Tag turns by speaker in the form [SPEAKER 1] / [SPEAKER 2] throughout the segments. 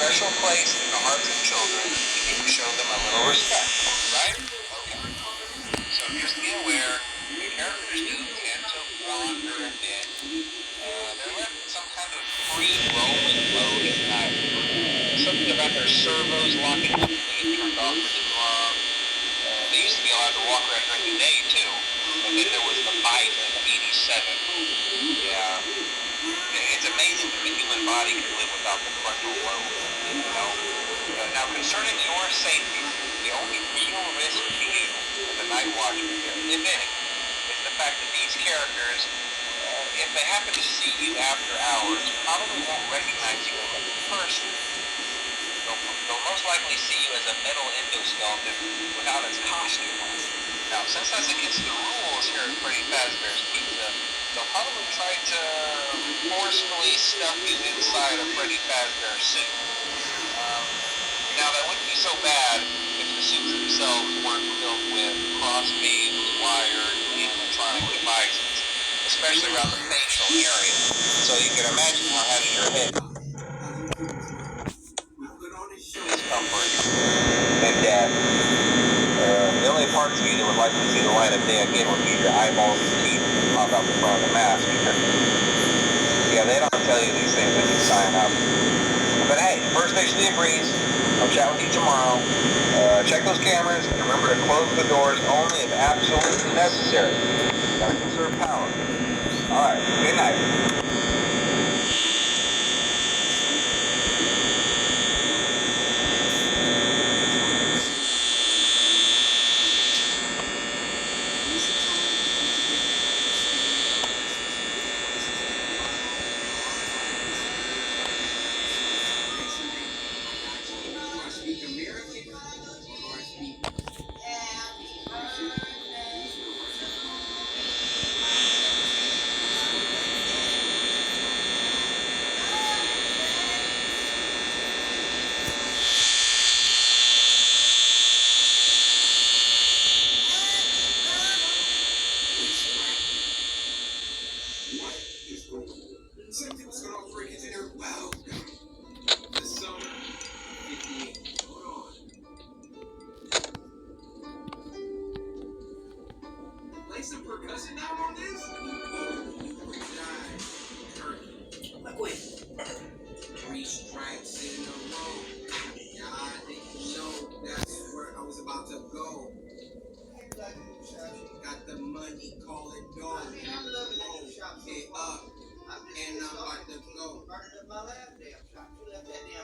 [SPEAKER 1] special place in the hearts of children if you show them a little respect, right? Okay. So just be aware, the characters do tend to wander a bit. They're left in some kind of free roaming mode at night. Something about their servos locking up and they get turned off for too long. They used to be allowed to walk around during the day too, but then there was the bite of '87. Yeah. It's amazing that the human body can live without the frontal lobe, you know? Now, concerning your safety, the only real risk to you as a night watchman here, if any, is the fact that these characters, if they happen to see you after hours, probably won't recognize you as a person. They'll most likely see you as a metal endoskeleton without its costume on. Now, since that's against the rules here at Freddy Fazbear's Pizza, they'll probably try to forcefully stuff you inside a Freddy Fazbear suit. Now, that wouldn't be so bad if the suits themselves weren't filled with cross-beams, wired, animatronic devices, especially around the facial area. So you can imagine how having your head discomfort and death. The only parts of you that would like to see the light of day again would be your eyeballs and teeth pop out the front of the mask. Yeah, they don't tell you these things when you sign up. But hey, first station in Breeze. I'll chat with you tomorrow. Check those cameras and remember to close the doors only if absolutely necessary. Gotta conserve power. Alright, good night.
[SPEAKER 2] Some percussion down on this? Quit. 3 strikes in a row. I didn't know that's where I was about to go. Got the money, call it dog. It up, and I'm about to go.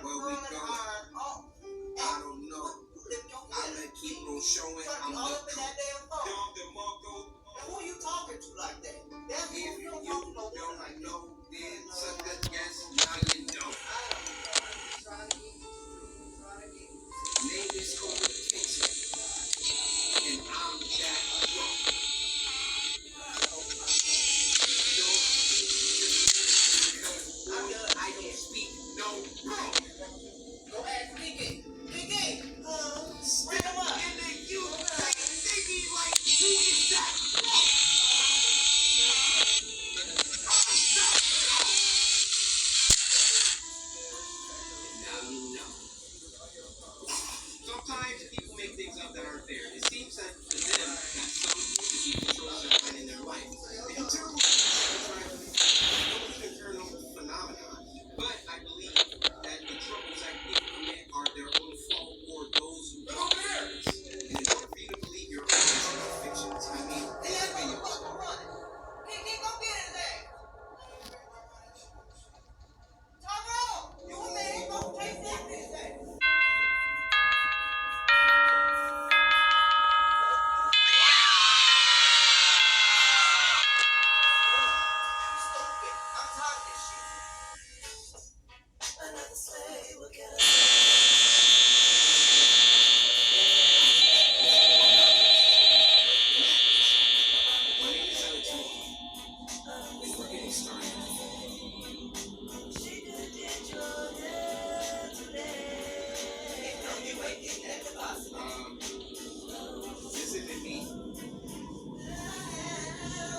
[SPEAKER 2] Where we go? I don't know. I'm gonna keep on showing. I'm the Marco. Who are you talking to like that? That's if you don't know, then suck a guess, now you know. Name is called attention, and I'm that drunk. I don't speak no wrong. Go ask Nicky. Nicky, bring him up. And then you they be like, who is that? Sometimes people make things up that aren't there. It seems that to them that some entity controls their mind in their life. In terms of internal phenomenon, but I believe that the troubles that people commit are their own fault or those who cause it. And in order for you to believe your own fictions, I mean, they have videos. Go get his ass. Tyrone, you a man, go take that his ass. This isn't me.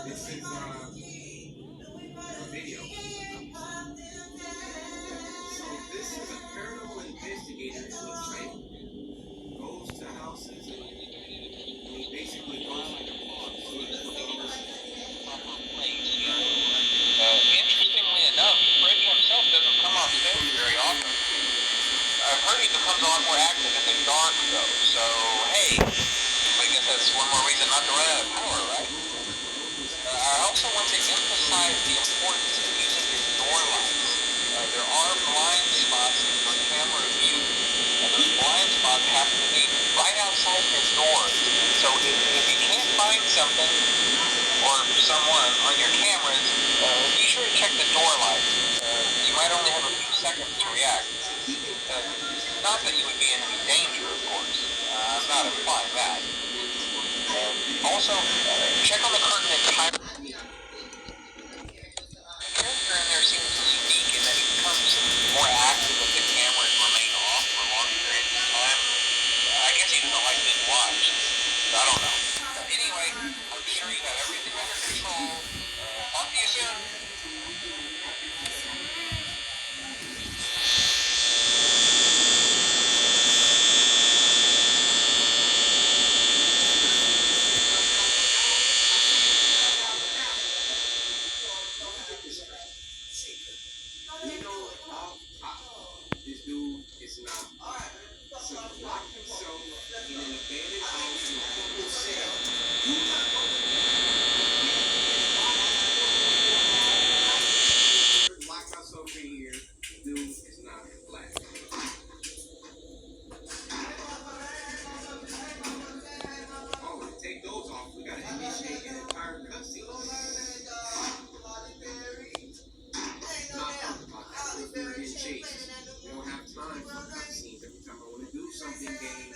[SPEAKER 2] This is a video. So this is a paranormal
[SPEAKER 1] work though. So hey, I guess that's one more reason not to run out of power, right? I also want to emphasize the importance of using your door lights. There are blind spots in your camera view, and those blind spots happen to be right outside your doors. So if you can't find something or someone on your cameras, be sure to check the door light. You might only have a few seconds to react. Not that you would be in any danger, of course. I'm not implying that. Also, check on the curtain entirely. The character in there seems unique in that he becomes more active if the cameras remain off for long periods of time. I guess he doesn't like being watched. I don't know. Anyway, I'm sure you have everything under control. Talk to you soon.
[SPEAKER 2] You know, off top, this dude is not black. So he locked himself in an abandoned house in a local cell. Do not lock myself in here. Dude is not black. Oh, to take those off, we gotta initiate an entire cutscene. Chase. We don't have time for cutscenes every time I want to do something, game.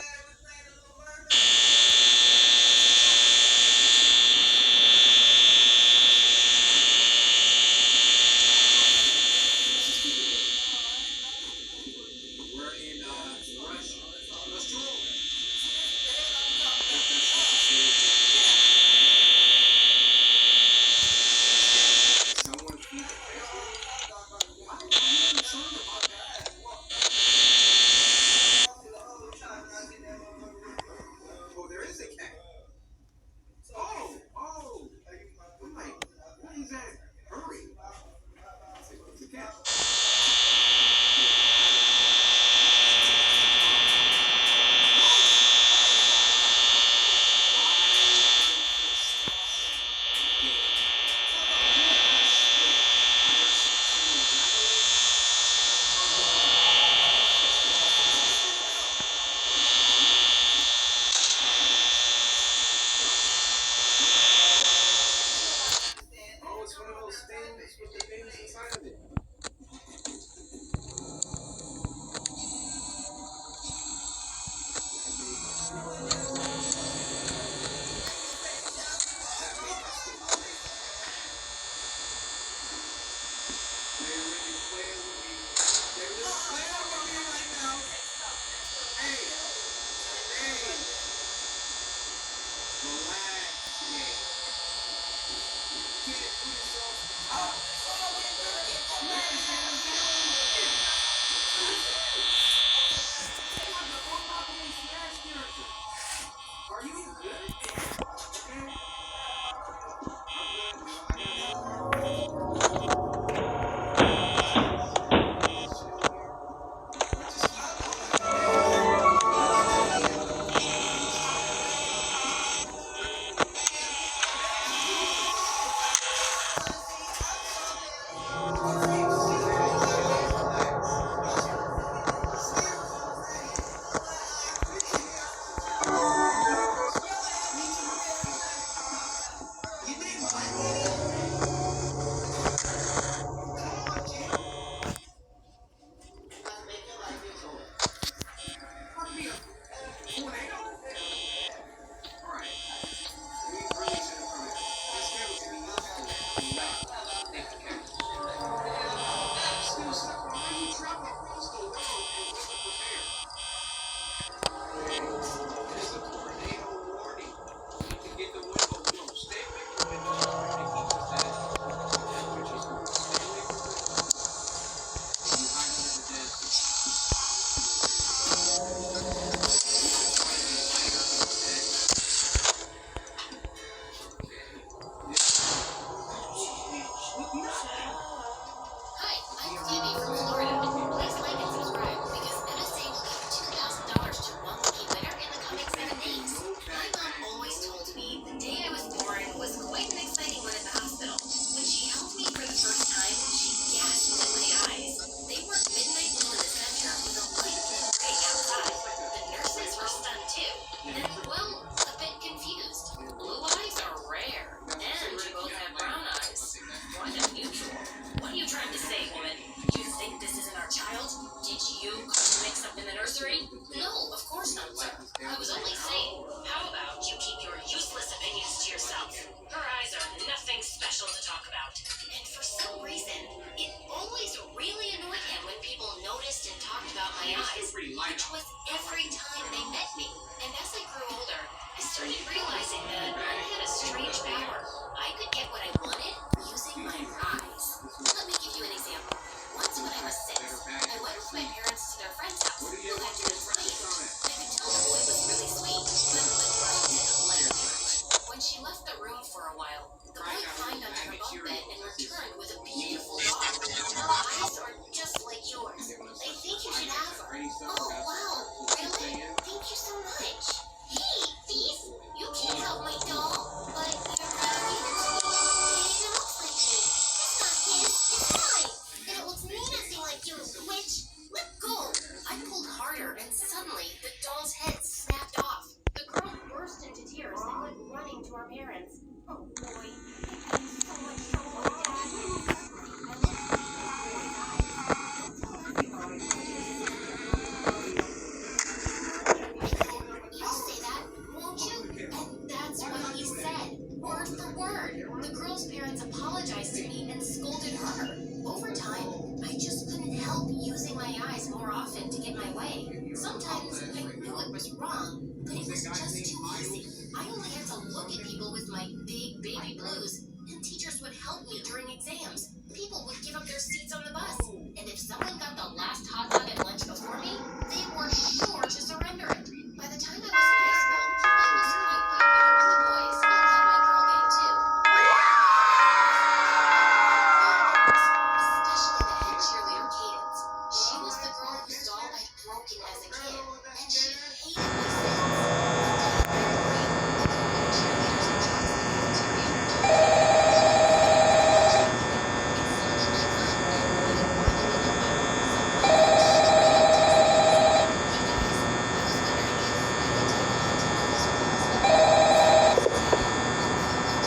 [SPEAKER 3] mix up in the nursery? No, of course not, sir. I was only saying, how about you keep your useless opinions to yourself? Her eyes are nothing special to talk about. And for some reason, it always really annoyed him when people noticed and talked about my eyes, which was every time they met me. And as I grew older, I started realizing that I had a strange power. I could get what I wanted using my eyes. Let me give you an example. Once when I was 6, I went with my parents to their friend's house, who had twins my age. I could tell the boy was really sweet, but the girl didn't like him. When she left the room for a while, the boy climbed onto her bunk bed and returned with a beautiful dog. Her eyes are just like yours. I think you should have her. Oh, wow. Really? Thank you so much. Hey, thief! You can't have my doll, but your brother gave it to me. It even looks like me. It's not his, it's mine. And it looks nothing like you, witch. Let go. I pulled harder, and suddenly the doll's head snapped off. The girl burst into tears and went running to her parents. Oh boy, it means so much trouble, Dad. I looked at the boy's eyes. Don't tell everyone. You'll say that, won't you? And that's what he said, word for word. The girl's parents apologized to me and scolded her. Over time, I just couldn't help using my eyes more often to get my way. Sometimes I knew it was wrong, but it was just too easy. I only had to look at people with my big baby blues, and teachers would help me during exams. People would give up their seats on the bus, and if someone got the last hot dog at lunch before me, they were sure to surrender it. By the time I was in high school, I was quite popular with the boys and had my girl gang too. Especially the head cheerleader, Cadence. She was the girl whose doll I'd broken as a kid, and she hated me since. One day in ninth grade, a group of cheerleaders and jocks in the cafeteria were talking about it sounded like fun, and I wanted to know more. So I went straight up to Cadence. Hey guys, I was wondering if you could tag along to one of these girls'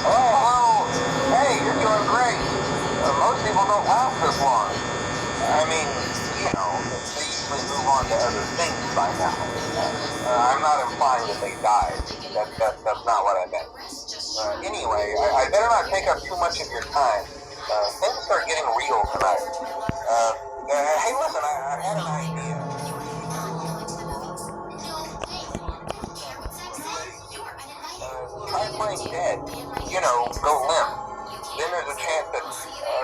[SPEAKER 1] Oh, hey, you're doing great. Most people don't last this long. I mean, you know, they usually move on to other things by now. I'm not implying that they died. That's not what I meant. Anyway, I better not take up too much of your time. Things are getting real tonight. Hey, listen, I had an idea. Try playing dead. You know, go limp. Then there's a chance that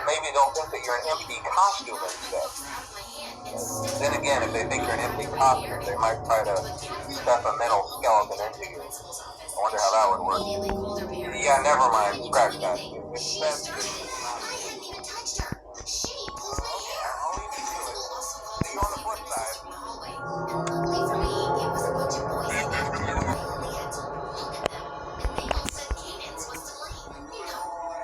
[SPEAKER 1] maybe they'll think that you're an empty costume instead. Then again, if they think you're an empty costume, they might try to stuff a mental skeleton into you. I wonder how that would work. Yeah, never mind. Scratch that. It's
[SPEAKER 3] I hadn't even touched her. She pulls my hair. Principal also called
[SPEAKER 1] See
[SPEAKER 3] to
[SPEAKER 1] you on the
[SPEAKER 3] see
[SPEAKER 1] flip
[SPEAKER 3] witnesses
[SPEAKER 1] side.
[SPEAKER 3] from the hallway. And luckily for me, it was a bunch of boys in there. I only had to look at them, and they all said Cadence was to blame.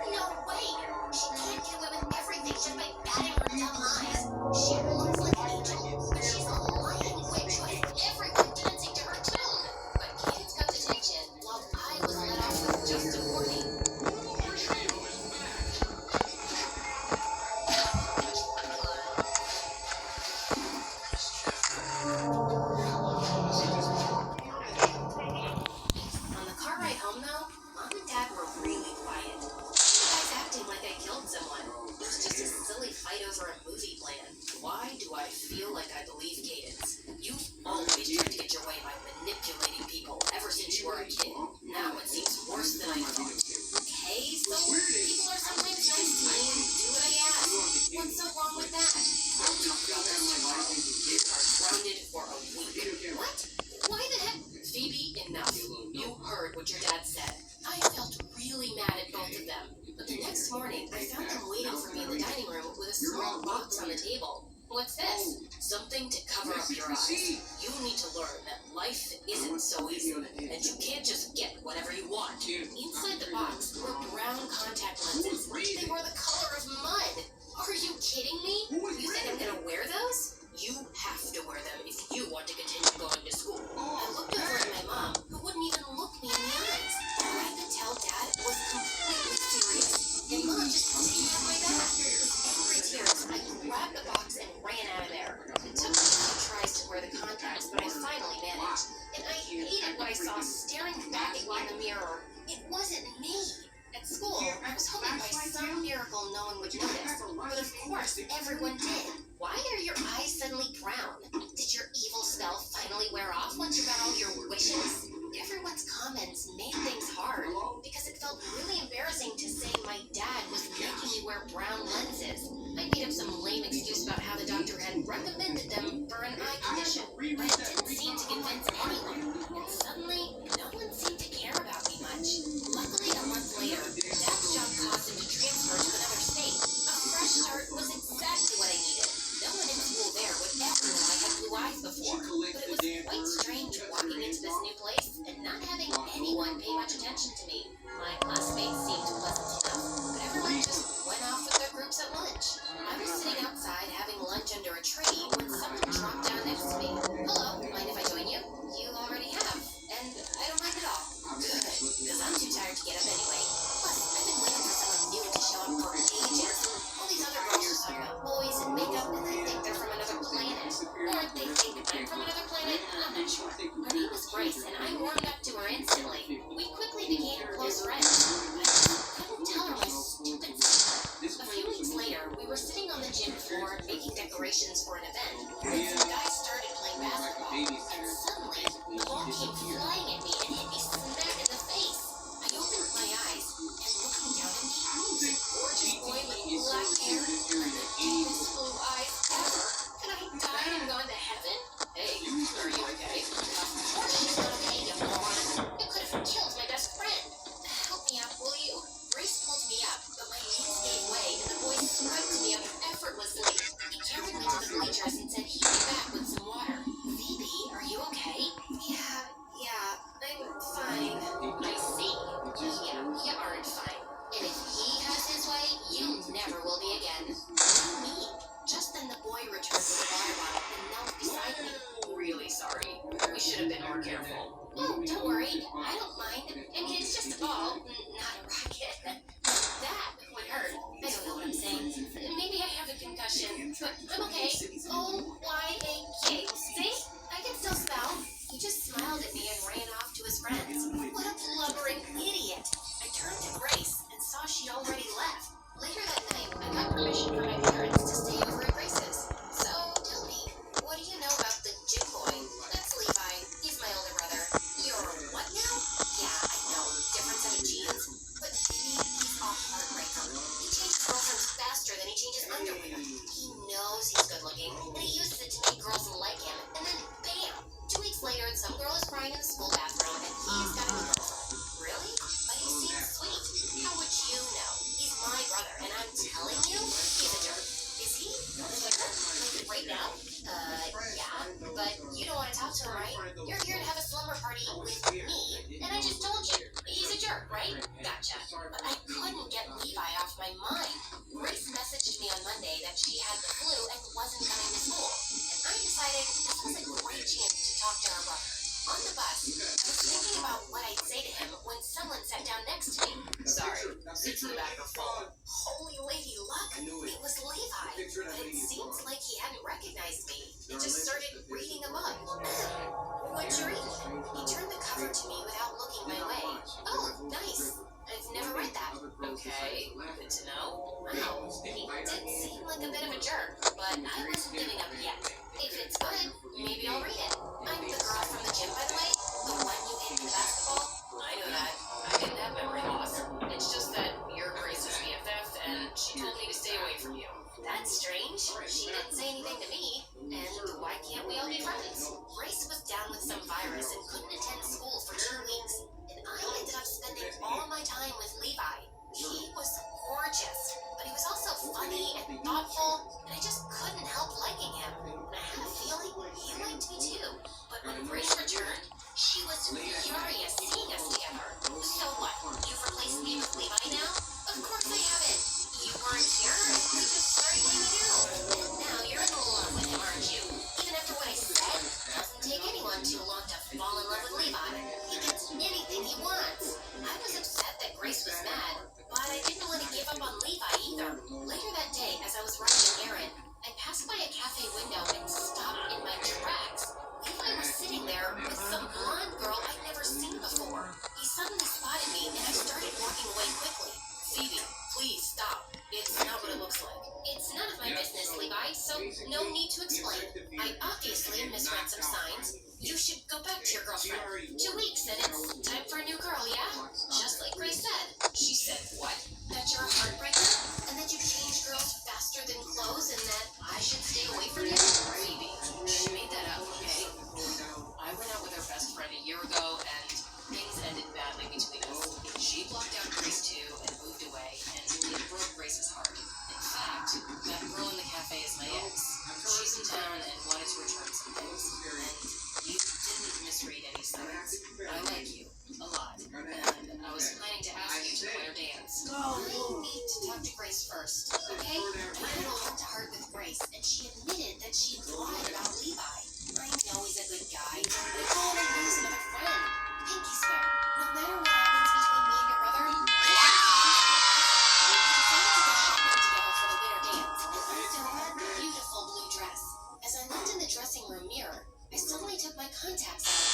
[SPEAKER 3] No way. She can't get away with everything just by batting her dumb eyes. She looks like an angel, but she's a lying witch who has everyone dancing to her tune. But Cadence got detention while I was let off with just a warning. On the car ride home, though, Mom and Dad were really quiet. You guys acting like I killed someone. It was just a silly fight over a movie plan. Why do I feel like I believe Cadence? You've always tried to get your way by manipulating people ever since you were a kid. Now it seems worse than I thought. Okay, so people are sometimes nice to me and do what I ask. What's so wrong with that? We'll talk about this tomorrow. You are grounded for a week. What? Why the heck? Phoebe, enough. You heard what your dad said. I felt really mad at both of them. But the next morning, I found them waiting for me in the dining room with a small box on the table. What's this? Something to cover up your eyes. You need to learn that life isn't so easy, and you can't just get whatever you want. Inside the box were brown contact lenses. They were the color of mud. Are you kidding me? You think I'm gonna wear those? You have to wear them if you want to continue going to school. I looked over at my mom, who wouldn't even look me in the eyes. I could tell Dad was completely serious, and Mom just didn't have my back. With angry tears, I grabbed the box and ran out of there. It took me a few tries to wear remember the context, but I finally managed. And I hated what I saw staring back at me in the mirror. It wasn't me. At school, I was hoping by some miracle no one would notice, but of course everyone did. Why are your eyes suddenly brown? Did your evil spell finally wear off once you got all your wishes? Everyone's comments made things hard, because it felt really embarrassing to say my dad was making me wear brown lenses. I made up some lame excuse about how the doctor had recommended them for an eye condition, but it didn't seem to convince anyone, and suddenly, no one seemed to care about me much. Luckily, a month later, Dad's job caused him to transfer to another state. A fresh start was exactly what I needed. No one in school there would ever know I had blue eyes before, but it was quite strange walking into this new place and not having anyone pay much attention to me. My classmates seemed pleasant enough, but everyone just went off with their groups at lunch. I was sitting outside having lunch under a tree when someone dropped down next to me. Hello, mind if I join you? You already have, and I don't mind at all. Good, because I'm too tired to get up anyway. Plus, I've been waiting for someone new to show up for ages. All these other girls just talk about boys and makeup, and they think they're from another planet. Or they think I'm from another planet, I'm not sure. Her name was Grace, and I warmed up to her instantly. We quickly became close friends. I couldn't tell her my stupid secret. A few weeks later, we were sitting on the gym floor making decorations for an event, when some guys started playing basketball, and suddenly, the ball came flying at me and hit me smack in the face. I opened my eyes, and looking down at me was a gorgeous boy with black hair and the deepest blue eyes ever. Had I died and gone to heaven? Hey, are you okay? Of course she's not okay, you moron. You could have killed my best friend. Help me up, will you? Grace pulled me up, but my knees gave way, and the boy swept me up effortlessly. He carried me to the bleachers and said he'd be back with some water. Phoebe, are you okay? Yeah, I'm fine. I see. Yeah, you aren't fine. And if he has his way, you never will be again. What do you mean? Just then the boy returned with a water bottle and knelt beside me. Really sorry. We should have been more careful. Oh, don't worry. I don't mind. I mean, it's just a ball, not a rocket. That would hurt. I don't know what I'm saying. Maybe I have a concussion, but I'm okay. O-Y-A-K. See? I can still spell. He just smiled at me and ran off to his friends. What a blubbering idiot. I turned to Grace and saw she'd already left. Later that night, I got permission from my parents to stay over at Grace's. So, tell me, what do you know about the gym boy? That's Levi. He's my older brother. You're what now? Yeah, I know. Different set of genes. But maybe he's a heartbreaker. He changes girlfriends faster than he changes underwear. He knows he's good looking, and he uses it to make girls like him. And then, bam! 2 weeks later, some girl is crying in the school bathroom, and he's got a new girlfriend. Really? But he seems sweet. How would you know? He's my brother, and I'm telling you, he's a jerk. Is he? Like right now? Yeah. But you don't want to talk to him, right? You're here to have a slumber party with me, and I just told you, he's a jerk, right? Gotcha. But I couldn't get Levi off my mind. Grace messaged me on Monday that she had the flu and wasn't coming to school, and I decided this was a great chance to talk to her brother. On the bus, I was thinking about what I'd say to him when someone sat down next to me. Sorry, seats in the back are full. Holy lady luck, it was Levi, but it seems like he hadn't recognized me. He just started reading a book. What'd you read? He turned the cover to me without looking my way. Oh, nice. I've never read that. Okay, good to know. Wow, he did seem like a bit of a jerk, but I wasn't giving up yet. If it's good, maybe I'll read it. I'm the girl from the gym, by the way. The one you hit in the basketball. I know that. I didn't have memory loss. It's just that you're Grace's BFF, and she told me to stay away from you. That's strange. She didn't say anything to me. And why can't we all be friends? Grace was down with some virus and couldn't attend school for 2 weeks. And I ended up spending all my time with Levi. He was gorgeous, but he was also funny and thoughtful, and I just couldn't help liking him. And I had a feeling he liked me too. But when Grace returned, she was furious seeing us together. So what? You've replaced me with Levi now? Of course I haven't. You weren't here, and we just started hanging out. And now you're in love with him, aren't you? Even after what I said, it doesn't take anyone too long to fall in love with Levi. He gets anything he wants. I was upset that Grace was mad, but I didn't want to give up on Levi either. Later that day, as I was running an errand, I passed by a cafe window and stopped in my tracks. Levi was sitting there with some blonde girl I'd never seen before. He suddenly spotted me and I started walking away quickly. Phoebe, please stop. It's not what it looks like. It's none of my business, Levi, so no need to explain. I obviously misread some signs. You should go back to your girlfriend. 2 weeks and it's time for a new girl, yeah? Just like Grace said. She said what? That you're a heartbreaker? And that you change girls faster than clothes and that I should stay away from you? Phoebe, she made that up, okay? I went out with her best friend a year ago and things ended badly between us. She blocked out Grace too and moved away, and it broke Grace's heart. In fact, that girl in the cafe is my ex. She's in town and wanted to return some things. And you didn't misread any signs. I like you a lot, and I was planning to ask you to the winter dance. I need to talk to Grace first, okay? I had a heart-to-heart with Grace, and she admitted that she lied about Levi. I know he's a good guy, but all I need is another friend. Pinky swear, no matter what happens between me and your brother, we decided to go shopping together for the winter dance, and I found that beautiful blue dress. As I looked in the dressing room mirror, I suddenly took my contacts out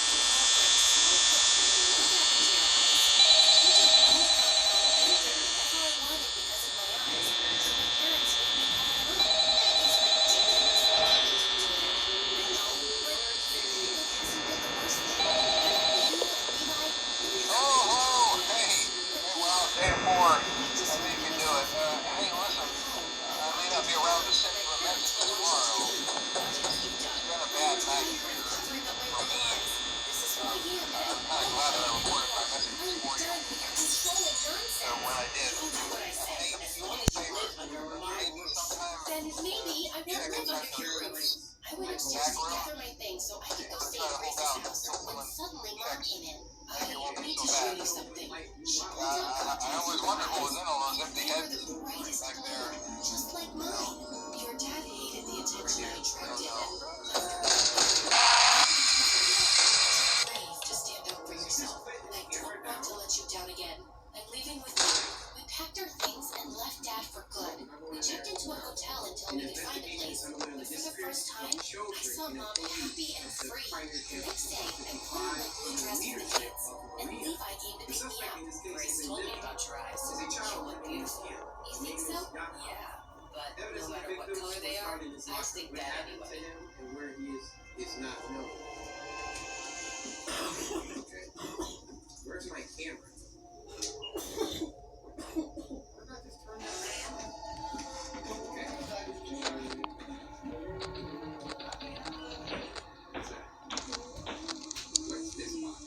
[SPEAKER 3] and then maybe I won't live under your roof. I went upstairs to gather my things so I could go stay at Grace's house when suddenly Mom came in. I need to show you something. She pulled out
[SPEAKER 1] I always wondered what was in all those empty
[SPEAKER 3] they were
[SPEAKER 1] heads
[SPEAKER 3] the brightest
[SPEAKER 1] back
[SPEAKER 3] color,
[SPEAKER 1] there.
[SPEAKER 3] just like mine. Your dad hated the attention I attracted and left brave to stand up for yourself. I don't want to let you down again. I'm leaving with you. We packed our things and left Dad for good. We checked into a hotel until we could find a place. But for the first time, I saw Mom happy and free. The next day, I put on my blue dress for the kids, and Levi came to pick me up. Grace told me about your eyes. You look beautiful. You think so? Yeah. But no matter what color they are, I think that anyway.
[SPEAKER 2] And where he is not known. Where's my camera? What's this box?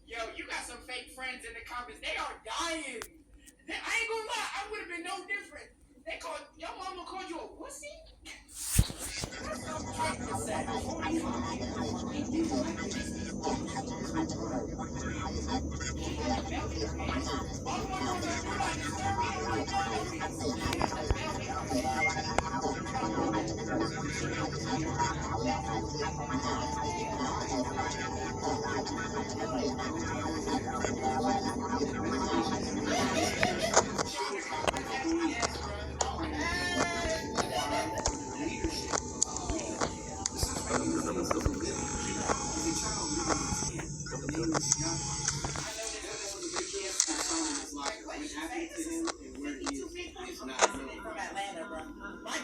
[SPEAKER 2] Yo, you got some fake friends in the comments. They are dying. I ain't gonna lie, I would have been no different. Your mama called you a wussy? What's up, My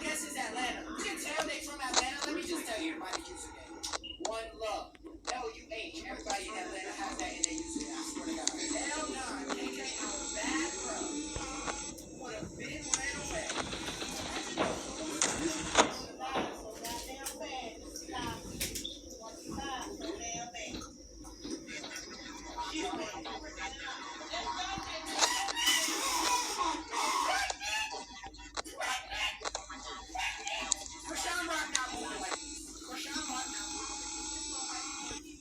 [SPEAKER 2] guess is Atlanta. You can tell they from Atlanta. Let me just tell you everybody username. One love. LUH. Everybody in Atlanta has that in their username. I swear to God. L9. AKA our bad bro. Would have been ran away. Krishan Rock not moving like this. Krishan Rock not moving like this.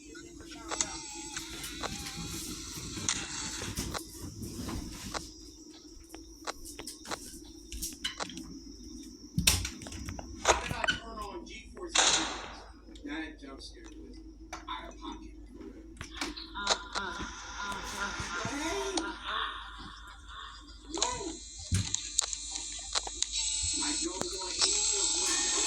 [SPEAKER 2] How did I turn on G-Force? That jump scare was out of pocket. No. I don't want any of what